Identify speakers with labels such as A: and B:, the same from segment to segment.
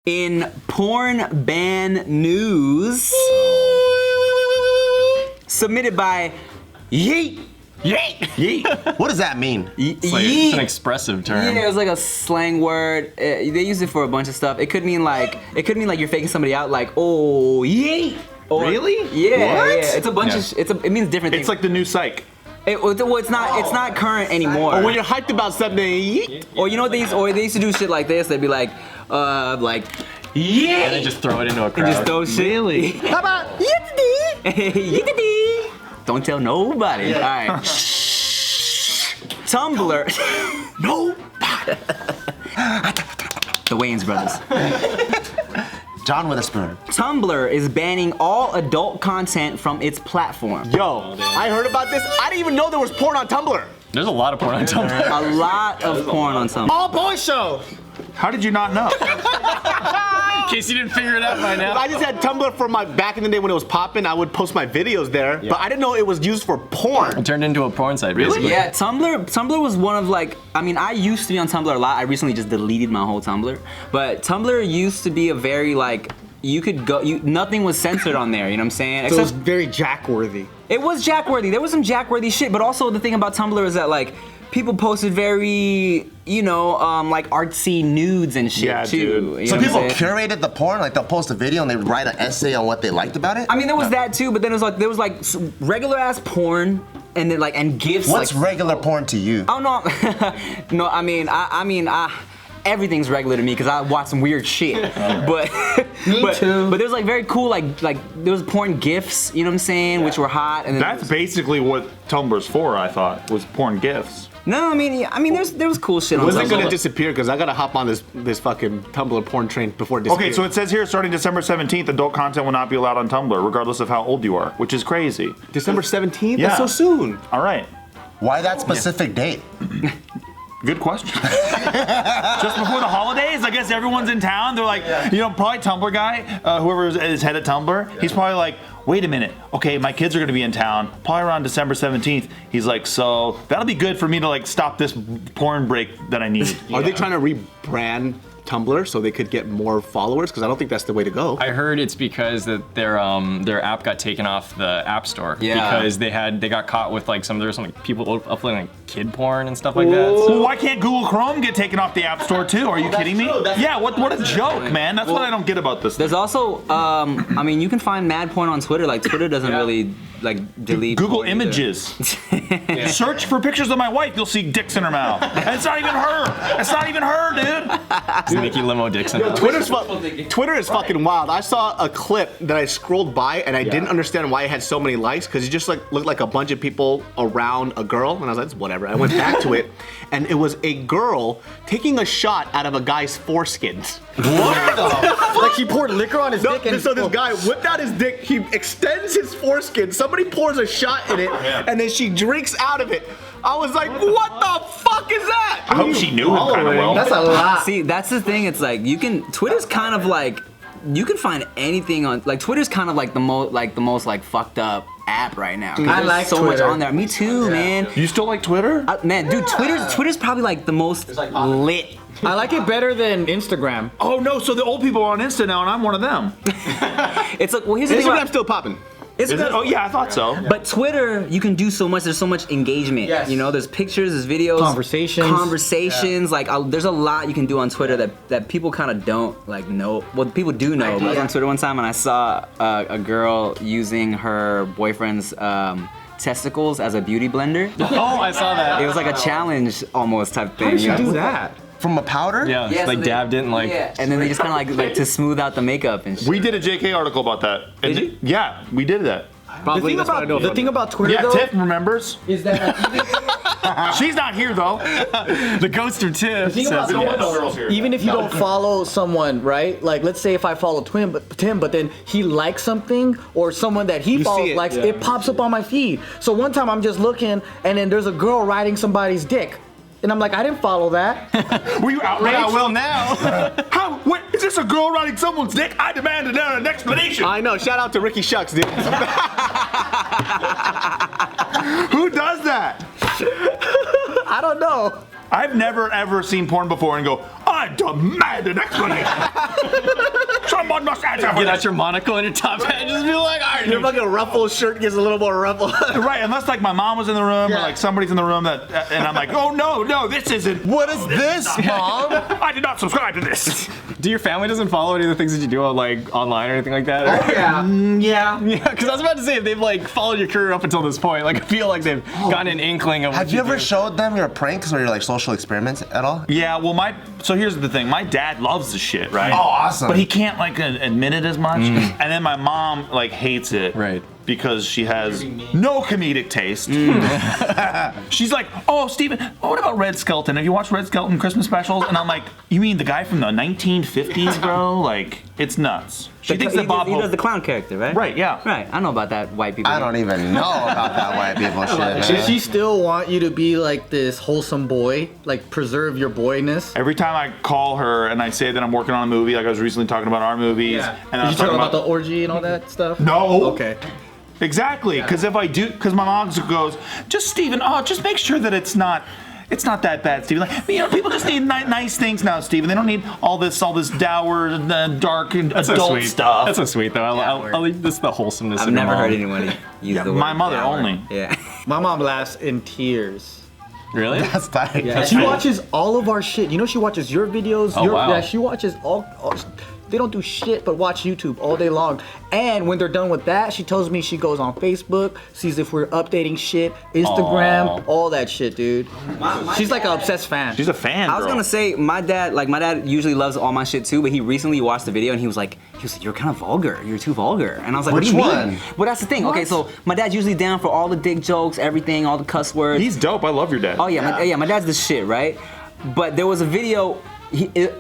A: In porn ban news, submitted by Yeet.
B: Yeet! Yeet! What does that mean?
C: It's an expressive term.
A: Yeah, it was like a slang word. They use it for a bunch of stuff. It could mean like you're faking somebody out, like oh yeet. Or,
B: really?
A: Yeah,
B: what?
A: yeah. It's a bunch of. It means different things.
D: It's like the new psych.
A: It's not current anymore.
D: Or when you're hyped about something, yeet.
A: Or you know they used to do shit like this. They'd be like
C: yeah, and then just throw it into a crowd.
A: And just throw shit.
D: Really?
A: How about yittity? Don't tell nobody. Yeah. All right. Tumblr.
B: Nobody.
A: The Wayans brothers.
B: John Witherspoon.
A: Tumblr is banning all adult content from its platform.
D: Yo, I heard about this. I didn't even know there was porn on Tumblr.
C: There's a lot of porn on Tumblr.
A: A lot of porn on Tumblr.
D: All boy show. How did you not know?
C: In case you didn't figure it out by now.
D: I just had Tumblr for my back in the day when it was popping. I would post my videos there, but I didn't know it was used for porn.
C: It turned into a porn site, basically.
A: Yeah, Tumblr was one of I used to be on Tumblr a lot. I recently just deleted my whole Tumblr. But Tumblr used to be a very you could go, nothing was censored on there, you know what I'm saying?
D: So it was very Jack-worthy.
A: It was Jack-worthy. There was some Jack-worthy shit, but also the thing about Tumblr is that people posted very, artsy nudes and shit too.
B: So people curated the porn, they'll post a video and they would write an essay on what they liked about it?
A: I mean, there was that too, but then there was regular ass porn and then and gifts.
B: What's regular porn to you?
A: Oh no, no. I mean, everything's regular to me because I watch some weird shit. But
D: me too.
A: But there's very cool there was porn gifs, you know what I'm saying, which were hot. And then
D: that's basically what Tumblr's for. I thought was porn gifs.
A: No, I mean, there was cool shit on Tumblr.
D: Wasn't gonna disappear because I gotta hop on this fucking Tumblr porn train before it disappears.
E: Okay, so it says here, starting December 17th, adult content will not be allowed on Tumblr, regardless of how old you are, which is crazy.
D: December 17th?
E: Yeah.
D: That's so soon.
E: All right.
B: Why that specific date?
E: Good question. Just before the holidays, I guess everyone's in town. They're like, probably Tumblr guy, whoever is head of Tumblr, he's probably like, wait a minute, okay, my kids are gonna be in town, probably around December 17th. He's like, so that'll be good for me to stop this porn break that I need.
D: Are they trying to rebrand Tumblr so they could get more followers? Because I don't think that's the way to go.
C: I heard it's because that their app got taken off the App Store.
A: Yeah.
C: Because they got caught with there was some people uploading kid porn and stuff like that.
E: So why can't Google Chrome get taken off the App Store too? Are you kidding me? Yeah, what a joke, man. That's what I don't get about this.
A: There's also, you can find mad porn on Twitter. Twitter doesn't really delete.
E: Google Images. Search for pictures of my wife. You'll see dicks in her mouth. And it's not even her. It's not even her, dude.
C: Nikki Limo dicks in her mouth.
D: Twitter is fucking wild. I saw a clip that I scrolled by and I didn't understand why it had so many likes because it just looked like a bunch of people around a girl, and I was like, it's whatever. I went back to it, and it was a girl taking a shot out of a guy's foreskin.
B: What the?
F: Like he poured liquor on his dick and
D: so this guy whipped out his dick, he extends his foreskin, somebody pours a shot in it, and then she drinks out of it. I was like, what the fuck is that?
E: I hope she knew him kind of well.
F: That's a lot.
A: See, that's the thing. It's Twitter's kind of you can find anything on Twitter's kind of the most fucked up app right now.
F: I like
A: so
F: Twitter.
A: much on there. Me too, man.
E: You still like Twitter?
A: Man, dude, Twitter's probably the most lit.
F: I like it better than Instagram.
E: Oh no, so the old people are on Insta now and I'm one of them.
A: It's here's the thing.
D: Instagram's still popping.
E: Is it? Oh yeah, I thought so.
A: But Twitter, you can do so much. There's so much engagement.
F: Yes.
A: There's pictures, there's videos, conversations. There's a lot you can do on Twitter that people kind of don't know. Well, people do know. I was on Twitter one time and I saw a girl using her boyfriend's testicles as a beauty blender.
C: Oh, I saw that.
A: It was like a challenge almost type thing.
F: How did you do that?
B: From a powder?
C: Yeah,
A: Yeah, so
C: dabbed it and
A: yeah. And then they just kind of to smooth out the makeup and shit.
E: We did a JK article about that.
D: Did you?
E: Yeah, we did that.
D: Probably
F: The thing about Twitter
E: Yeah,
F: though
E: Tiff remembers.
F: is that
E: She's not here though.
C: the ghost of Tiff says it.
F: even if you don't follow someone, right? Let's say if I follow Tim, but then he likes something or someone that he follows
D: it,
F: likes, it pops up on my feed. So one time I'm just looking and then there's a girl riding somebody's dick. And I'm like, I didn't follow that.
E: Were you outraged?
C: I will now.
E: How? What? Is this a girl riding someone's dick? I demand an explanation.
D: I know. Shout out to Ricky Shucks, dude.
E: Who does that?
F: I don't know.
E: I've never ever seen porn before and go, I demand an explanation. Someone must answer for
C: Get
E: this.
C: out your monocle and your top hat. Just be like, all right.
D: Your fucking ruffle shirt gets a little more ruffled.
E: Right, unless like my mom was in the room or like somebody's in the room and I'm like, oh no, this isn't.
B: What is this, Mom?
E: I did not subscribe to this.
C: Do your family doesn't follow any of the things that you do on like online or anything like that?
E: Yeah.
C: Yeah, because I was about to say if they've like followed your career up until this point, like I feel like they've gotten an inkling of.
B: Have you ever showed them your pranks or your like social experiments at all?
E: Yeah, well, so here's the thing. My dad loves the shit, right?
B: Oh, awesome.
E: But he can't like admit it as much. And then my mom like hates it.
C: Right.
E: Because she has no comedic taste. She's like, oh, Steven, what about Red Skelton? Have you watched Red Skelton Christmas specials? And I'm like, you mean the guy from the 1950s, bro? Like, it's nuts. She thinks that Bob
A: he
E: Hope...
A: does the clown character, right?
E: Right, yeah.
A: Right, I know about that white people.
B: I don't even know about that white people shit, man.
F: Does she still want you to be like this wholesome boy? Like preserve your boyness?
E: Every time I call her and I say that I'm working on a movie, like I was recently talking about our movies. And I
F: Did
E: was
F: you talk about the orgy and all that stuff?
E: No.
F: Okay.
E: Exactly, because if I do, because my mom goes, just Steven, just make sure that it's not that bad, Steven. Like, you know, people just need nice things now, Steven. They don't need all this dour, dark, and adult stuff.
C: That's so sweet, though. I like this the wholesomeness.
A: I've
C: of your
A: never
C: mom.
A: heard anyone use the word
E: my mother
A: dour.
E: only.
A: Yeah.
F: My mom laughs in tears.
C: Really?
B: That's tight.
F: Yeah, she watches all of our shit. You know, she watches your videos.
C: Oh, wow.
F: Yeah, she watches all. They don't do shit but watch YouTube all day long. And when they're done with that, she tells me she goes on Facebook, sees if we're updating shit, Instagram, all that shit, dude. She's like an obsessed fan.
E: She's a fan,
A: I was
E: girl.
A: gonna say my dad usually loves all my shit too, but he recently watched the video and he was like, you're kind of vulgar. You're too vulgar. And I was like,
B: Which
A: what do you
B: one?
A: mean? Well, that's the thing. Okay, so my dad's usually down for all the dick jokes, everything, all the cuss words.
E: He's dope. I love your dad.
A: Oh yeah, my dad's the shit, right? But there was a video.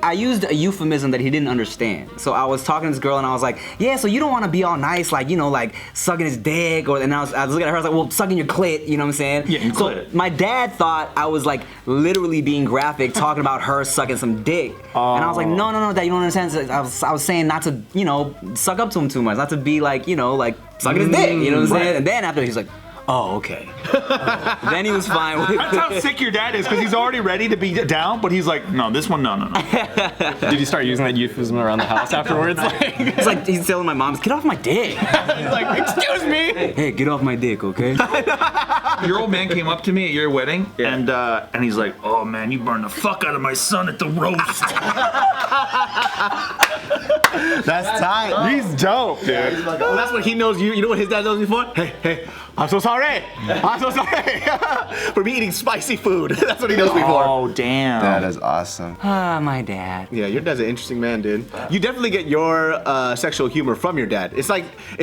A: I used a euphemism that he didn't understand. So I was talking to this girl and I was like, yeah, so you don't want to be all nice, like, you know, like sucking his dick, and I was looking at her, I was like, well, sucking your clit, you know what I'm saying?
E: Yeah, your
A: so
E: clit.
A: my dad thought I was like literally being graphic, talking about her sucking some dick. And I was like, no, Dad, you don't understand. I was saying not to, you know, suck up to him too much, not to be like, you know, like sucking his dick, you know what I'm saying? And then after he's like, oh, okay. Then he was fine with it.
E: That's how sick your dad is, because he's already ready to be down, but he's like, no, this one, no.
C: Did you start using that euphemism around the house afterwards? Like,
A: It's like he's telling my mom, get off my dick.
C: he's like, excuse me.
A: Hey, get off my dick, okay?
E: Your old man came up to me at your wedding, and he's like, oh man, you burned the fuck out of my son at the roast.
B: That's tight.
E: He's dope, dude.
D: Well, that's what he knows. You know what his dad knows me for? Hey, I'm so sorry. I'm so sorry for me eating spicy food. That's what he knows me for.
E: Oh, damn.
B: That is awesome.
A: Ah, my dad.
D: Yeah, your dad's an interesting man, dude. You definitely get your sexual humor from your dad. It's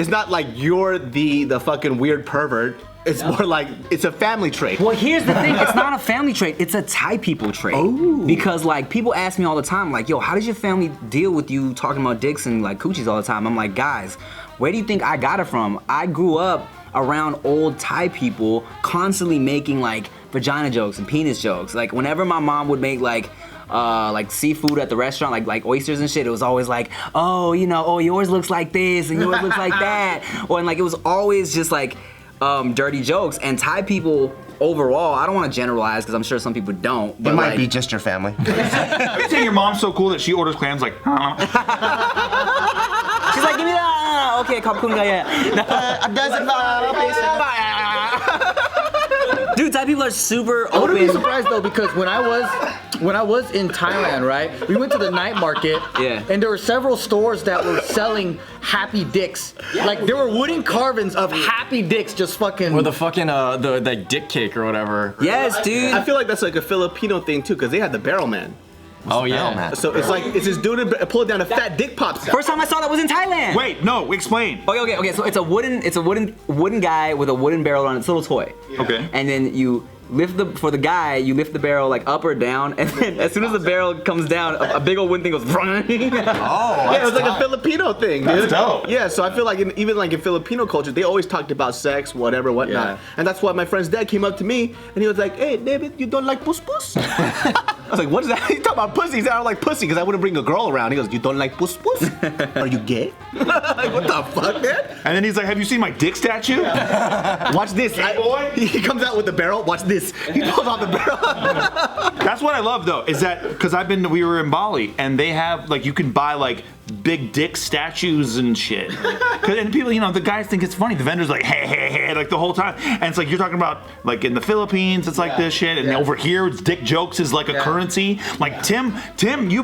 D: not like you're the fucking weird pervert. It's more like it's a family trait.
A: Well, here's the thing. It's not a family trait. It's a Thai people trait. Oh. Because like people ask me all the time, like, yo, how does your family deal with you talking about dicks and like coochies all the time? I'm like, guys, where do you think I got it from? I grew up around old Thai people constantly making like vagina jokes and penis jokes. Like whenever my mom would make like seafood at the restaurant, like oysters and shit, it was always like, oh, you know, oh, yours looks like this and yours looks like that. Or and like it was always just like dirty jokes. And Thai people overall, I don't want to generalize because I'm sure some people don't. But
B: It might
A: like,
B: be just your family.
E: Are you saying your mom's so cool that she orders clams like,
A: she's like, give me that. Okay, khop-kun ka, yeah. Dude, Thai people are super
F: I wouldn't be
A: open.
F: surprised though, because when I was in Thailand, right, we went to the night market,
A: Yeah.
F: and there were several stores that were selling happy dicks. Like there were wooden carvings of happy dicks, just fucking.
C: Or the fucking the dick cake or whatever.
A: Yes, dude.
D: I feel like that's like a Filipino thing too, because they had the barrel man.
C: Oh yeah.
B: man.
D: So it's like it's this dude pulling down a fat dick pops out.
A: First time I saw that was in Thailand.
E: wait, no, explain.
A: Okay. So it's a wooden guy with a wooden barrel on its little toy.
E: Okay.
A: And then you lift the barrel like up or down, and then as soon as the barrel comes down, a big old wooden thing goes.
D: Yeah, it was like a Filipino thing, dude.
E: That's dope.
D: Yeah, so I feel like even like in Filipino culture, they always talked about sex, whatever, whatnot.
F: Yeah.
D: And that's why my friend's dad came up to me and he was like, hey, David, you don't like puss puss? I was like, what is that? He talking about pussy. He said, I don't like pussy because I wouldn't bring a girl around. He goes, you don't like puss puss? Are you gay? Like, what the fuck, man?
E: And then he's like, have you seen my dick statue?
D: Watch this.
E: boy?
D: He comes out with the barrel. Watch this. bitches. He pulls out the barrel.
E: That's what I love though, is that because we were in Bali and they have like you can buy like big dick statues and shit. And people, you know, the guys think it's funny. The vendors like hey like the whole time, and it's like you're talking about like in the Philippines, it's like this shit, and over here, it's dick jokes is like a currency. Like Tim, you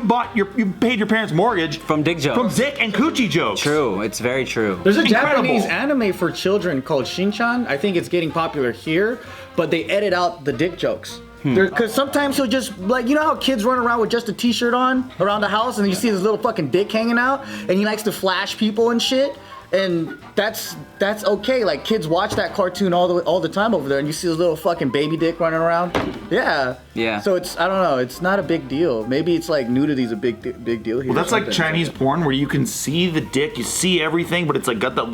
E: paid your parents' mortgage
A: from dick jokes,
E: from dick and coochie jokes.
A: True, it's very true.
F: There's a
E: Incredible.
F: Japanese anime for children called Shin-chan. I think it's getting popular here, but they edit out the dick jokes. Because sometimes he'll just, like, you know how kids run around with just a t-shirt on around the house and you see this little fucking dick hanging out and he likes to flash people and shit? And that's okay. Like, kids watch that cartoon all the time over there and you see this little fucking baby dick running around. Yeah.
A: Yeah.
F: So it's, I don't know, it's not a big deal. Maybe it's like nudity's a big deal here.
E: Well, that's like Chinese porn where you can see the dick, you see everything, but it's like got that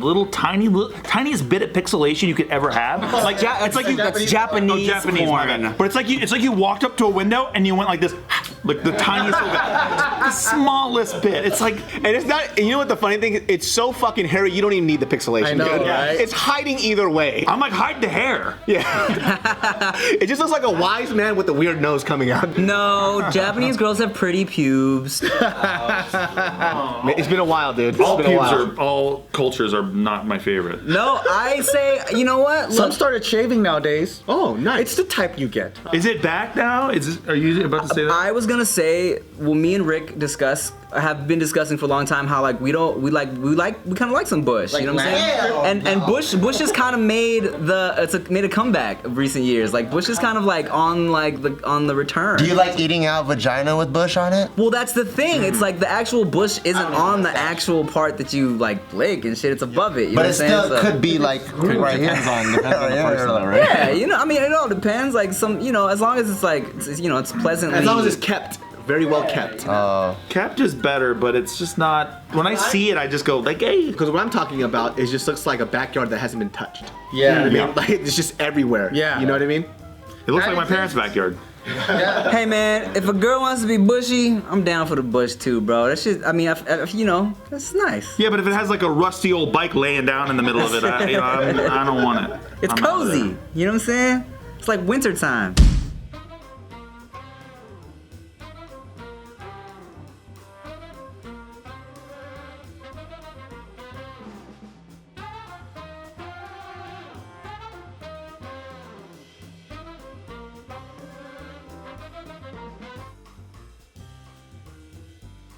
E: tiniest bit of pixelation you could ever have. Like it's like
A: that's Japanese porn.
E: My bad. But it's like you walked up to a window and you went like this, like the tiniest little bit, the smallest bit. It's like,
D: and it's not. And you know what the funny thing is? It's so fucking hairy. You don't even need the pixelation.
F: I know,
D: dude.
F: right?
D: It's hiding either way.
E: I'm like, hide the hair.
D: Yeah. It just looks like a wise man with a weird nose coming out.
A: No, Japanese girls have pretty pubes.
D: It's been a while, dude.
E: All cultures are not my favorite.
A: No, I say, you know what?
F: Some started shaving nowadays.
D: Oh, nice.
F: It's the type you get.
E: Is it back now? Are you about to say that?
A: I was gonna say, well, me and Rick have been discussing for a long time how like we kind of like some Bush, you know what I'm saying? And Bush has kind of made a comeback of recent years. Like Bush is kind of like on the return.
B: Do you like eating out vagina with bush on it?
A: Well, that's the thing. It's like the actual bush isn't on the actual part that you like lick and shit. It's above it. You know
B: But it
A: what I'm saying?
B: still could be like right here.
C: Depends on the person, though, right?
A: Yeah, you know, I mean, it all depends. Like some, you know, as long as it's like, it's pleasantly.
D: As long as it's kept. Very well kept.
E: Kept is better, but it's just not. When I see it, I just go like, hey.
D: Because what I'm talking about is just looks like a backyard that hasn't been touched.
F: Yeah.
D: You know what I mean? Like it's just everywhere.
F: Yeah.
D: You know what I mean?
E: It looks like my parents' backyard.
A: Hey man, if a girl wants to be bushy, I'm down for the bush too, bro. That shit, I mean, you know, that's nice.
E: Yeah, but if it has like a rusty old bike laying down in the middle of it, I don't want it.
A: It's cozy. You know what I'm saying? It's like wintertime.